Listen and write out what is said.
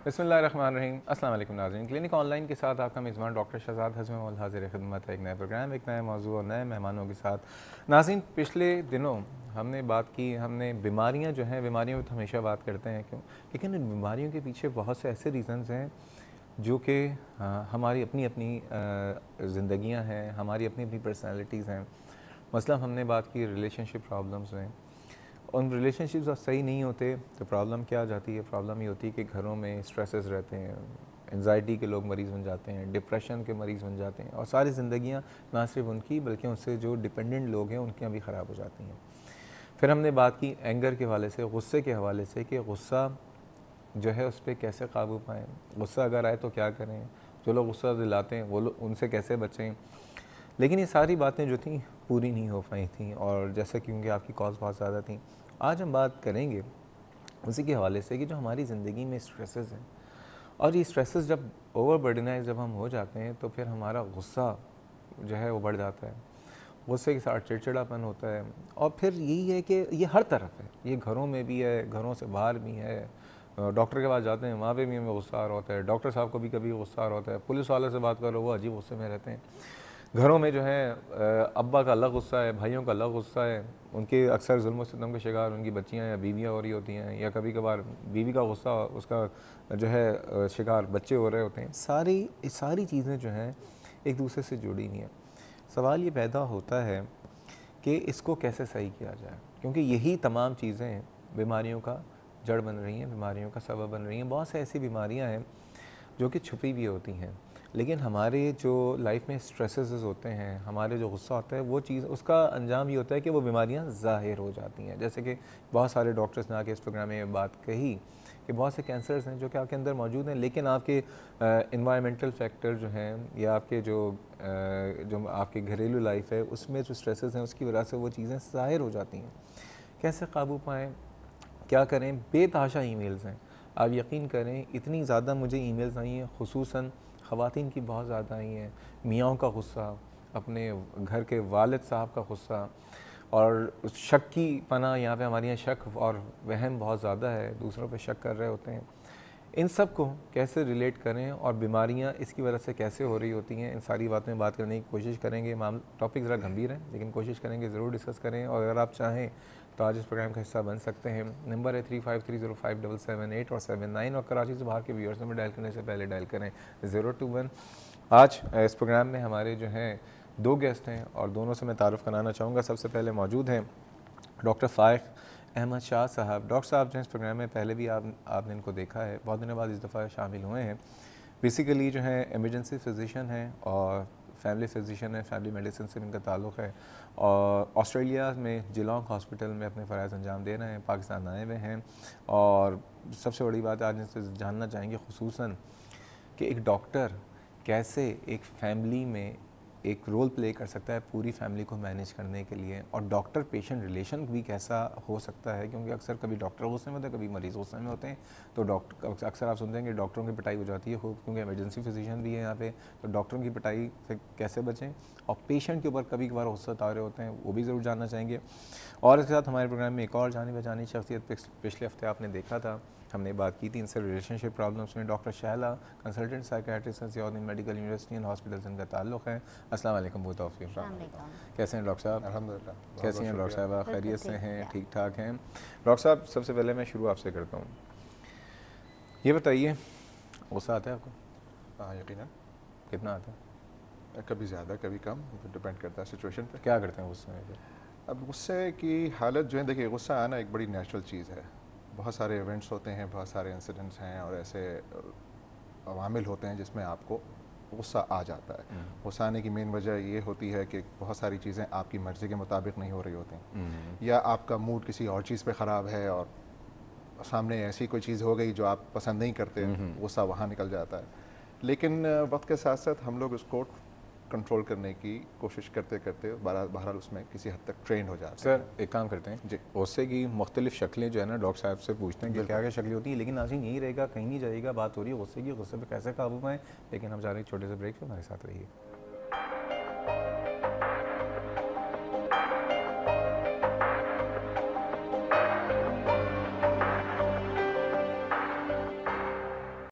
बिस्मिल्लाहिर्रहमानिर्रहीम। अस्सलाम वालेकुम नाज़रीन, क्लिनिक ऑनलाइन के साथ आपका मेज़बान डॉक्टर शहजाद हज़मी मौल हाज़िर खिदमत है। एक नए प्रोग्राम, एक नए मौजू और नए मेहमानों के साथ। नाज़रीन, पिछले दिनों हमने बात की, हमने बीमारियां जो हैं, बीमारियों की तो हमेशा बात करते हैं क्यों, लेकिन इन बीमारियों के पीछे बहुत से ऐसे रीज़न्स हैं जो कि हमारी अपनी अपनी ज़िंदगियाँ हैं, हमारी अपनी अपनी पर्सनैलिटीज़ हैं। मसलन हमने बात की रिलेशनशिप प्रॉब्लम्स में, उन रिलेशनशिप्स सही नहीं होते तो प्रॉब्लम क्या आ जाती है। प्रॉब्लम ये होती है कि घरों में स्ट्रेसेस रहते हैं, एंजाइटी के लोग मरीज़ बन जाते हैं, डिप्रेशन के मरीज़ बन जाते हैं, और सारी ज़िंदगियाँ ना सिर्फ उनकी बल्कि उनसे जो डिपेंडेंट लोग हैं उनकी भी ख़राब हो जाती हैं। फिर हमने बात की एंगर के हवाले से, गुस्से के हवाले से, कि गुस्सा जो है उस पर कैसे काबू पाएँ, गुस्सा अगर आए तो क्या करें, जो लोग गुस्सा दिलाते हैं वो लोग उनसे कैसे बचें। लेकिन ये सारी बातें जो थी पूरी नहीं हो पाई थी, और जैसे क्योंकि आपकी कॉल्स बहुत ज़्यादा थी, आज हम बात करेंगे उसी के हवाले से कि जो हमारी ज़िंदगी में स्ट्रेसेस हैं, और ये स्ट्रेसेस जब ओवरबर्डनाइज जब हम हो जाते हैं तो फिर हमारा गुस्सा जो है वो बढ़ जाता है, गुस्से के साथ चिड़चिड़ापन होता है। और फिर यही है कि ये हर तरफ है, ये घरों में भी है, घरों से बाहर भी है, डॉक्टर के पास जाते हैं वहाँ पे भी हमें गुस्सा आ रहा होता है, डॉक्टर साहब को भी कभी गुस्सा आ रहा होता है, पुलिस वाले से बात करो वो अजीब गुस्से में रहते हैं। घरों में जो है अब्बा का अलग गुस्सा है, भाइयों का अलग गुस्सा है, उनके अक्सर जुल्म सितम के शिकार उनकी बच्चियां या बीवियां हो रही होती हैं, या कभी कभार बीवी का गुस्सा उसका जो है शिकार बच्चे हो रहे होते हैं। सारी चीज़ें जो हैं एक दूसरे से जुड़ी नहीं हैं। सवाल ये पैदा होता है कि इसको कैसे सही किया जाए, क्योंकि यही तमाम चीज़ें बीमारियों का जड़ बन रही हैं, बीमारियों का सबब बन रही हैं। बहुत से ऐसी बीमारियां हैं जो कि छुपी भी होती हैं, लेकिन हमारे जो लाइफ में स्ट्रेसेस होते हैं, हमारे जो गुस्सा होता है, वो चीज़ उसका अंजाम ये होता है कि वो बीमारियां ज़ाहिर हो जाती हैं। जैसे कि बहुत सारे डॉक्टर्स ने आके इस प्रोग्राम में बात कही कि बहुत से कैंसर्स हैं जो कि आपके अंदर मौजूद हैं, लेकिन आपके इन्वायरमेंटल फैक्टर जो हैं, या आपके जो आपकी घरेलू लाइफ है उसमें जो स्ट्रेसेस हैं उसकी वजह से वो चीज़ें ज़ाहिर हो जाती हैं। कैसे काबू पाएँ, क्या करें? बेतहाशा ईमेल्स हैं, आप यकीन करें इतनी ज़्यादा मुझे ईमेल्स आई हैं, खुसूसन ख़वातीन की बहुत ज़्यादा आई हैं। मियाँओं का गुस्सा, अपने घर के वालिद साहब का गुस्सा, और शक की पना, यहाँ पे हमारे यहाँ शक और वहम बहुत ज़्यादा है, दूसरों पे शक कर रहे होते हैं। इन सब को कैसे रिलेट करें और बीमारियां इसकी वजह से कैसे हो रही होती हैं, इन सारी बातों में बात करने की कोशिश करेंगे। टॉपिक ज़रा गंभीर है लेकिन कोशिश करेंगे ज़रूर डिस्कस करें, और अगर आप चाहें तो आज इस प्रोग्राम का हिस्सा बन सकते हैं। नंबर है 35305778 और 79, और कराची से बाहर के व्यूअर्स नंबर डायल करने से पहले डायल करें 021। आज इस प्रोग्राम में हमारे जो हैं दो गेस्ट हैं, और दोनों से मैं तारुफ़ कराना चाहूँगा। सबसे पहले मौजूद हैं डॉक्टर फ़ाइक अहमद शाह साहब। डॉक्टर साहब जो इस प्रोग्राम में पहले भी आपने इनको देखा है, बहुत दिनों बाद इस दफ़ा शामिल हुए हैं। बेसिकली जो है एमरजेंसी फ़िज़िशियन हैं और फैमिली फ़िज़िशियन है, फैमिली मेडिसिन से इनका ताल्लुक़ है, और ऑस्ट्रेलिया में जिलोंग हॉस्पिटल में अपने फ़राइज़ अंजाम दे रहे हैं, पाकिस्तान आए हुए हैं। और सबसे बड़ी बात आज इनसे जानना चाहेंगे खुसूसन कि एक डॉक्टर कैसे एक फैमिली में एक रोल प्ले कर सकता है पूरी फैमिली को मैनेज करने के लिए, और डॉक्टर पेशेंट रिलेशन भी कैसा हो सकता है, क्योंकि अक्सर कभी डॉक्टर गुस्से में होते हैं, कभी मरीज़ गुस्से में होते हैं। तो डॉक्टर अक्सर आप सुनते हैं कि डॉक्टरों की पिटाई हो जाती है खूब, क्योंकि इमरजेंसी फिजिशियन भी है यहाँ पे। तो डॉक्टरों की पिटाई से कैसे बचें, और पेशेंट के ऊपर कभी कभार गुस्सा उतारे होते हैं, वो भी ज़रूर जानना चाहेंगे। और इसके साथ हमारे प्रोग्राम में एक और जानी पहचानी शख्सियत पिछले हफ्ते आपने देखा था, हमने बात की थी इनसे रिलेशनशिप प्रॉब्लम्स में। डॉक्टर शहला, कंसल्टेंट साइकियाट्रिस्ट हैं, सियाउद्दीन मेडिकल यूनिवर्सिटी एंड हॉस्पिटल से इनका ताल्लुक़ है। अस्सलाम वालेकुम बोथ ऑफ यू। कैसे हैं डॉक्टर साहब? अल्हम्दुलिल्लाह। कैसी हैं डॉक्टर साहब? खैरियत से हैं? ठीक ठाक हैं? डॉक्टर साहब, सबसे पहले मैं शुरू आपसे करता हूँ, ये बताइए गुस्सा आता है आपको? हाँ, यकीनन। कितना आता है? कभी ज़्यादा कभी कम, डिपेंड करता है सिचुएशन पे। क्या करते हैं गुस्से में? अब गुस्से की हालत जो है, देखिए गुस्सा आना एक बड़ी नेचुरल चीज़ है। बहुत सारे इवेंट्स होते हैं, बहुत सारे इंसिडेंट्स हैं और ऐसे अवामिल होते हैं जिसमें आपको गुस्सा आ जाता है। गुस्सा आने की मेन वजह ये होती है कि बहुत सारी चीज़ें आपकी मर्ज़ी के मुताबिक नहीं हो रही होती, या आपका मूड किसी और चीज़ पे ख़राब है और सामने ऐसी कोई चीज़ हो गई जो आप पसंद नहीं करते, गुस्सा वहाँ निकल जाता है। लेकिन वक्त के साथ साथ हम लोग उसको कंट्रोल करने की कोशिश करते करते बहरहाल उसमें किसी हद तक ट्रेंड हो जाते हैं। सर एक काम करते हैं जी, गुस्से की मुख्तलिफ शक्लें जो है ना डॉक्टर साहब से पूछते हैं कि क्या क्या शक्लें होती हैं, लेकिन नाज़रीन यही रहेगा, कहीं नहीं जाएगा। बात हो रही है गुस्से की, गुस्से पे कैसे काबू पाएं, लेकिन हम जा रहे हैं छोटे से ब्रेक पे, हमारे साथ रहिए।